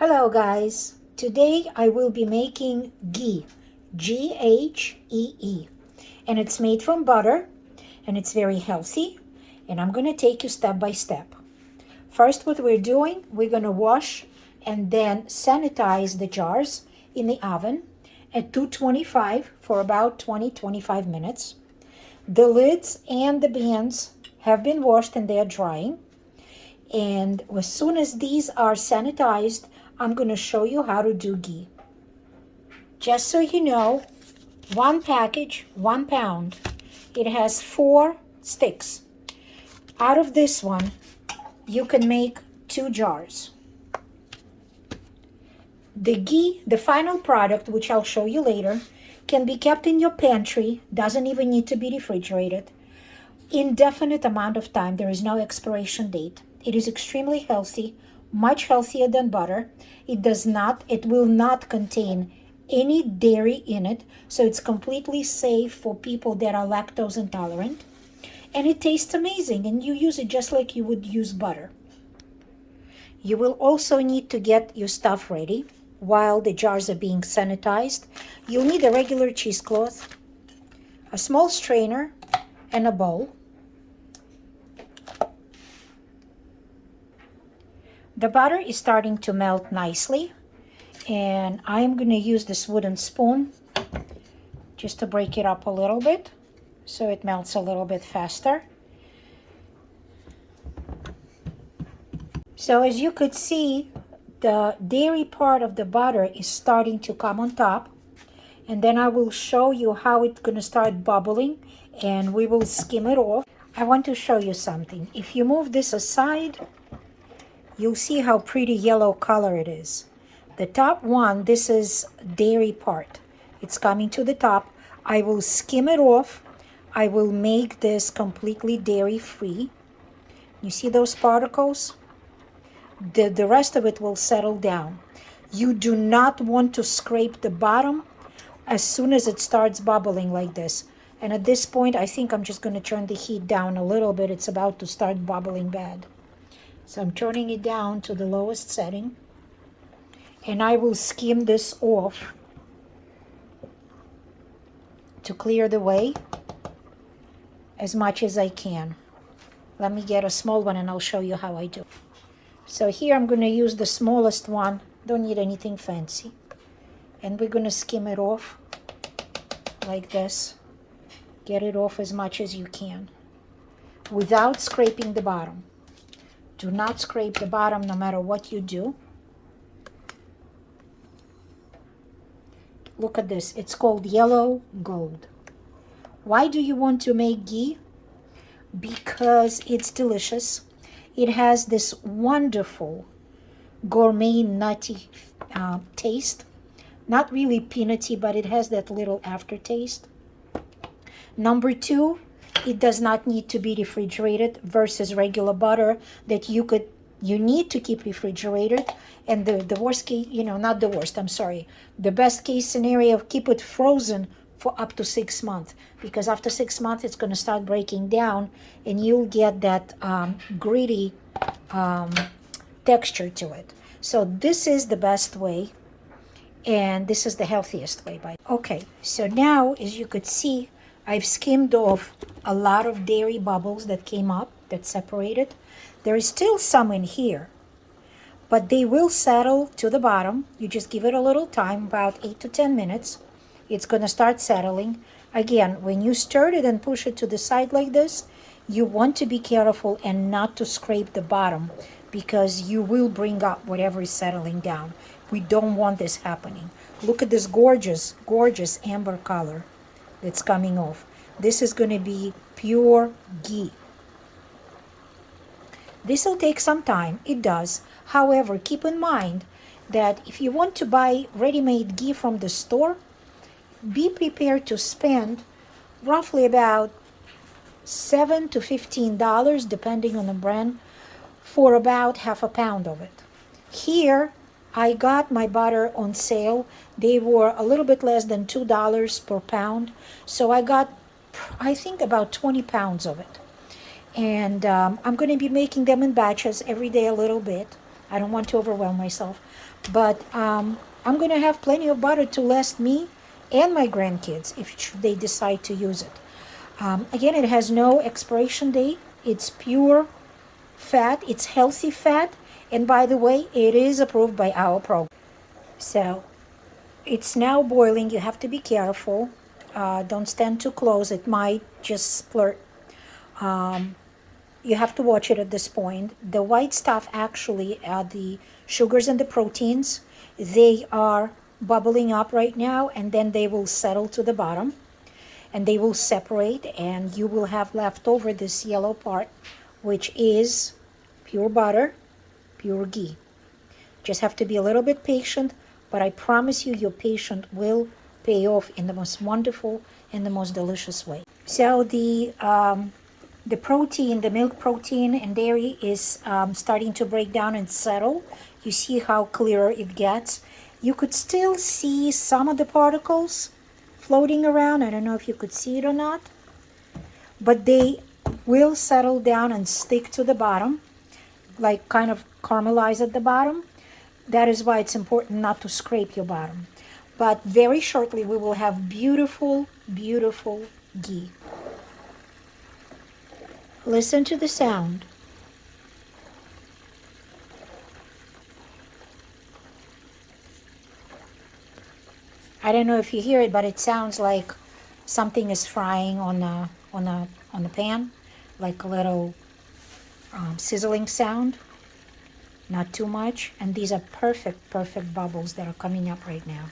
Hello guys, today I will be making ghee, Ghee, and it's made from butter and it's very healthy, and I'm going to take you step by step. First, what we're doing, we're going to wash and then sanitize the jars in the oven at 225 for about 20-25 minutes. The lids and the bands have been washed and they are drying. And as soon as these are sanitized, I'm going to show you how to do ghee. Just so you know, one package, 1 pound, it has 4 sticks. Out of this one, you can make 2 jars. The ghee, the final product, which I'll show you later, can be kept in your pantry, doesn't even need to be refrigerated. Indefinite amount of time, there is no expiration date. It is extremely healthy, much healthier than butter. It will not contain any dairy in it, so it's completely safe for people that are lactose intolerant. And it tastes amazing, and you use it just like you would use butter. You will also need to get your stuff ready while the jars are being sanitized. You'll need a regular cheesecloth, a small strainer, and a bowl. The butter is starting to melt nicely, and I'm going to use this wooden spoon just to break it up a little bit so it melts a little bit faster. So as you could see, the dairy part of the butter is starting to come on top, and then I will show you how it's going to start bubbling and we will skim it off. I want to show you something. If you move this aside, you'll see how pretty yellow color it is. The top one, this is dairy part. It's coming to the top. I will skim it off. I will make this completely dairy free. You see those particles? The rest of it will settle down. You do not want to scrape the bottom as soon as it starts bubbling like this. And at this point, I think I'm just going to turn the heat down a little bit. It's about to start bubbling bad. So I'm turning it down to the lowest setting, and I will skim this off to clear the way as much as I can. Let me get a small one and I'll show you how I do. So here I'm going to use the smallest one. Don't need anything fancy. And we're going to skim it off like this. Get it off as much as you can without scraping the bottom. Do not scrape the bottom no matter what you do. Look at this. It's called yellow gold. Why do you want to make ghee? Because it's delicious. It has this wonderful gourmet nutty taste. Not really peanutty, but it has that little aftertaste. Number 2, it does not need to be refrigerated versus regular butter that you need to keep refrigerated. And the worst case, not the worst, I'm sorry. The best case scenario, keep it frozen for up to 6 months, because after 6 months it's going to start breaking down and you'll get that gritty texture to it. So this is the best way, and this is the healthiest way. Okay, so now as you could see, I've skimmed off a lot of dairy bubbles that came up, that separated. There is still some in here, but they will settle to the bottom. You just give it a little time, about 8 to 10 minutes. It's going to start settling. Again, when you stir it and push it to the side like this, you want to be careful and not to scrape the bottom, because you will bring up whatever is settling down. We don't want this happening. Look at this gorgeous, gorgeous amber color that's coming off. This is going to be pure ghee. This will take some time. It does. However, keep in mind that if you want to buy ready-made ghee from the store, be prepared to spend roughly about $7 to $15, depending on the brand, for about half a pound of it. Here, I got my butter on sale. They were a little bit less than $2 per pound. So I got, I think, about 20 pounds of it. And I'm going to be making them in batches every day a little bit. I don't want to overwhelm myself. But I'm going to have plenty of butter to last me and my grandkids if they decide to use it. Again, it has no expiration date. It's pure fat. It's healthy fat. And by the way, it is approved by our program. So it's now boiling. You have to be careful. Don't stand too close. It might just splurt. You have to watch it at this point. The white stuff actually are the sugars and the proteins. They are bubbling up right now, and then they will settle to the bottom and they will separate, and you will have left over this yellow part, which is pure butter, pure ghee. Just have to be a little bit patient, but I promise you your patience will pay off in the most wonderful and the most delicious way. So the protein, the milk protein and dairy is starting to break down and settle. You see how clear it gets. You could still see some of the particles floating around. I don't know if you could see it or not, but they will settle down and stick to the bottom, like kind of caramelize at the bottom. That is why it's important not to scrape your bottom. But very shortly we will have beautiful, beautiful ghee. Listen to the sound. I don't know if you hear it, but it sounds like something is frying on the pan, like a little sizzling sound. Not too much, and these are perfect bubbles that are coming up right now.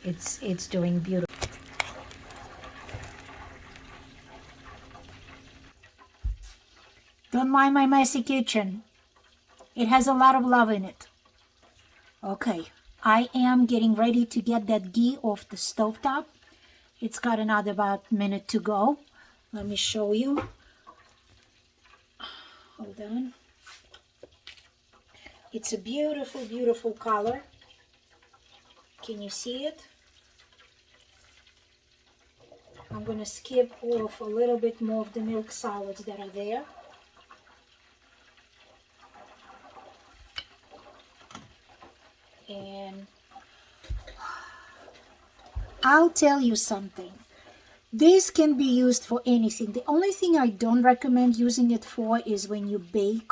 It's doing beautiful. Don't mind my messy kitchen. It has a lot of love in it. Okay, I am getting ready to get that ghee off the stovetop. It's got another about minute to go. Let me show you. Hold on. It's a beautiful, beautiful color. Can you see it? I'm going to skip off a little bit more of the milk solids that are there. And I'll tell you something. This can be used for anything. The only thing I don't recommend using it for is when you bake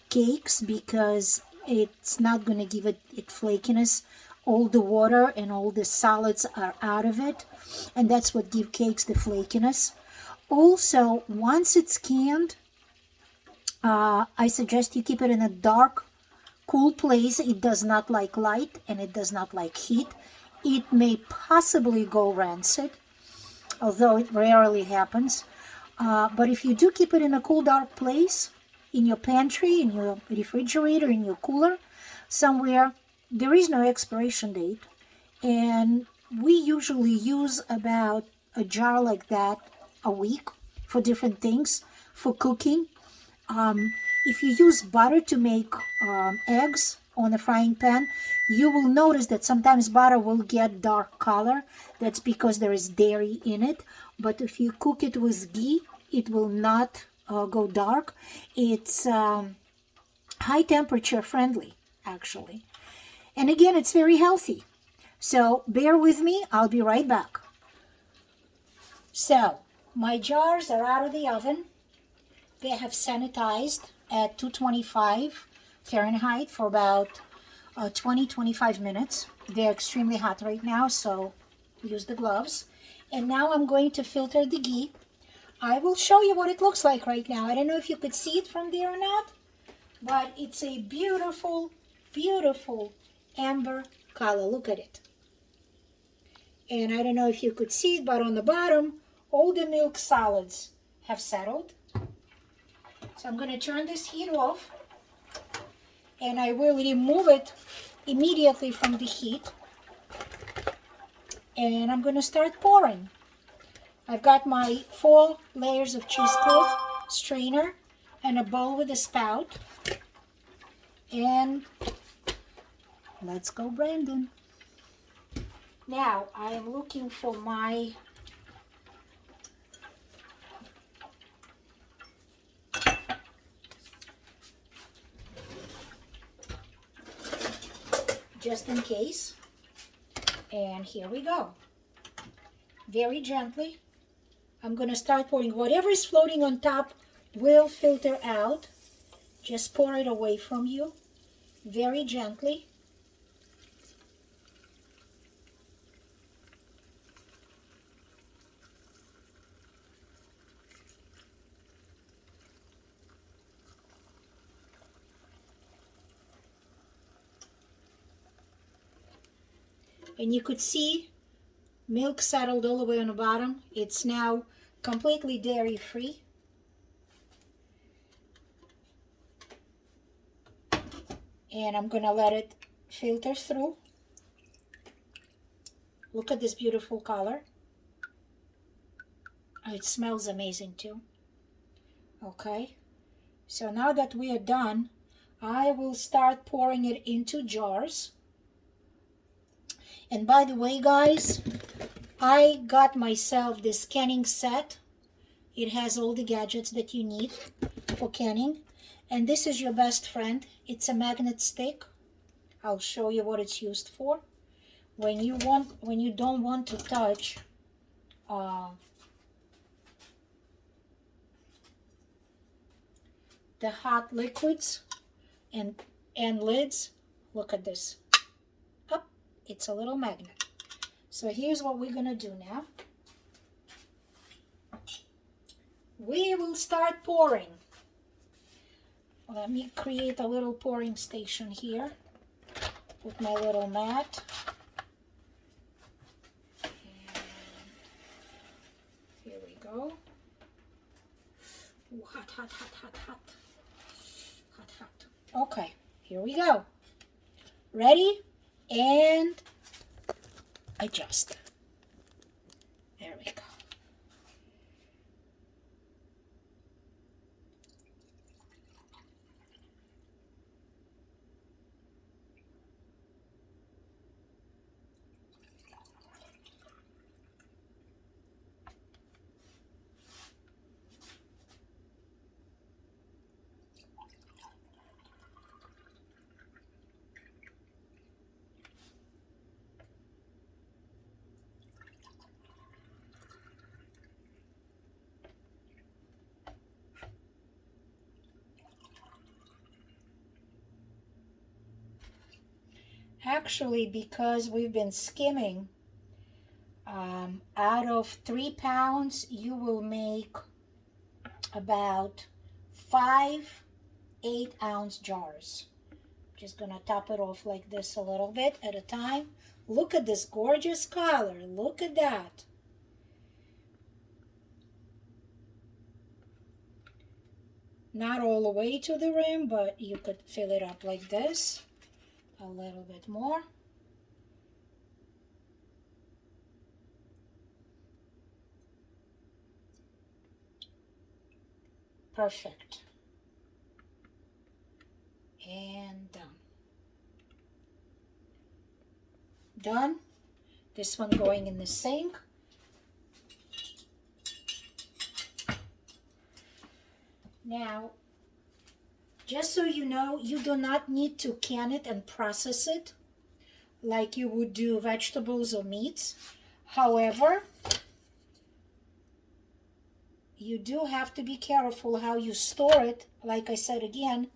cakes, because it's not going to give it flakiness. All the water and all the solids are out of it, and that's what gives cakes the flakiness. Also, once it's canned, I suggest you keep it in a dark, cool place. It does not like light and it does not like heat. It may possibly go rancid, although it rarely happens. But if you do keep it in a cool, dark place, in your pantry, in your refrigerator, in your cooler, somewhere, there is no expiration date. And we usually use about a jar like that a week for different things, for cooking. If you use butter to make eggs on a frying pan, you will notice that sometimes butter will get dark color. That's because there is dairy in it. But if you cook it with ghee, it will not go dark. It's high temperature friendly, actually. And again, it's very healthy. So bear with me, I'll be right back. So my jars are out of the oven. They have sanitized at 225 Fahrenheit for about 20-25 minutes. They're extremely hot right now, so use the gloves. And now I'm going to filter the ghee. I will show you what it looks like right now. I don't know if you could see it from there or not, but it's a beautiful, beautiful amber color. Look at it. And I don't know if you could see it, but on the bottom, all the milk solids have settled. So I'm going to turn this heat off, and I will remove it immediately from the heat. And I'm going to start pouring. I've got my 4 layers of cheesecloth strainer and a bowl with a spout. And let's go, Brandon. Now I am looking for my just in case. And here we go. Very gently. I'm going to start pouring. Whatever is floating on top will filter out. Just pour it away from you. Very gently. And you could see milk settled all the way on the bottom. It's now completely dairy free. And I'm gonna let it filter through. Look at this beautiful color. Oh, it smells amazing too. Okay, so now that we are done, I will start pouring it into jars. And by the way, guys, I got myself this canning set. It has all the gadgets that you need for canning. And this is your best friend. It's a magnet stick. I'll show you what it's used for. When you don't want to touch the hot liquids and lids, look at this. Up, it's a little magnet. So here's what we're gonna do now. We will start pouring. Let me create a little pouring station here with my little mat. And here we go. Ooh, hot, hot, hot, hot, hot. Hot, hot. Okay, here we go. Ready? And adjust. There we go. Actually, because we've been skimming, out of 3 pounds, you will make about 5 8-ounce jars. Just gonna top it off like this a little bit at a time. Look at this gorgeous color. Look at that. Not all the way to the rim, but you could fill it up like this. A little bit more. Perfect. And done. Done. This one going in the sink. Now, just so you know, you do not need to can it and process it like you would do vegetables or meats. However, you do have to be careful how you store it. Like I said again,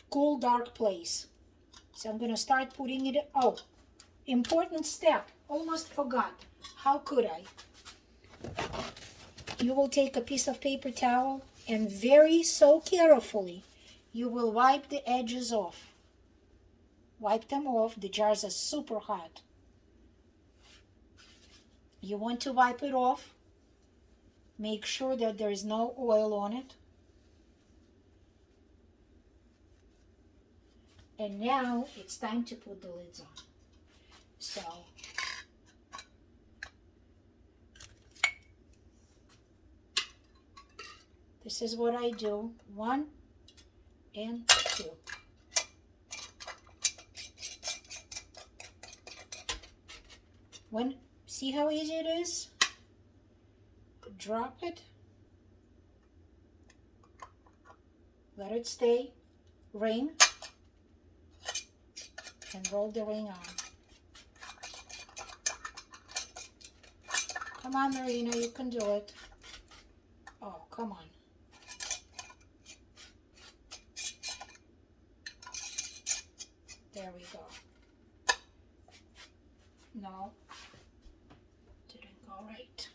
cool, dark place. So I'm going to start putting it. Oh, important step. Almost forgot. How could I? You will take a piece of paper towel and so carefully, you will wipe the edges off. Wipe them off. The jars are super hot. You want to wipe it off. Make sure that there is no oil on it. And now it's time to put the lids on. So this is what I do. 1 and 2. See how easy it is? Drop it. Let it stay. Ring. and roll the ring on. Come on, Marina, you can do it. Oh, come on. There we go. No, didn't go right.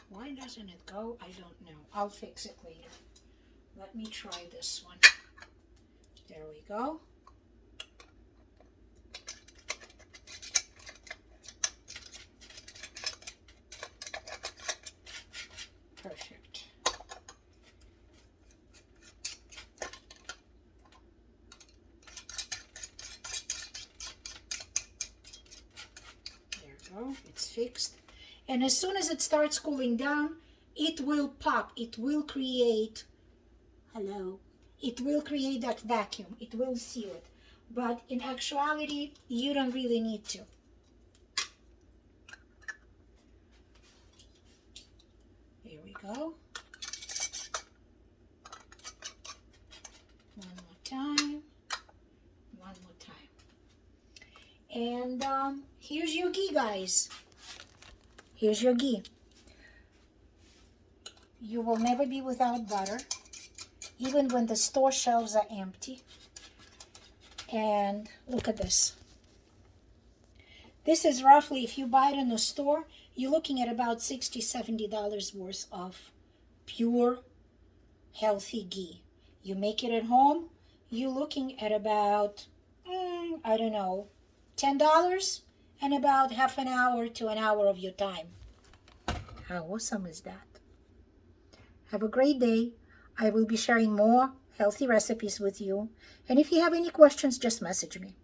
Why doesn't it go? I don't know. I'll fix it later. Let me try this one. There we go. Perfect. There we go. It's fixed. And as soon as it starts cooling down, it will pop. It will create, hello, it will create that vacuum. It will seal it. But in actuality, you don't really need to. Here we go. One more time. One more time. And here's your ghee, guys. Here's your ghee. You will never be without butter, even when the store shelves are empty. And look at this. This is roughly, if you buy it in the store, you're looking at about $60, $70 worth of pure, healthy ghee. You make it at home, you're looking at about, I don't know, $10 and about half an hour to an hour of your time. How awesome is that? Have a great day. I will be sharing more healthy recipes with you. And if you have any questions, just message me.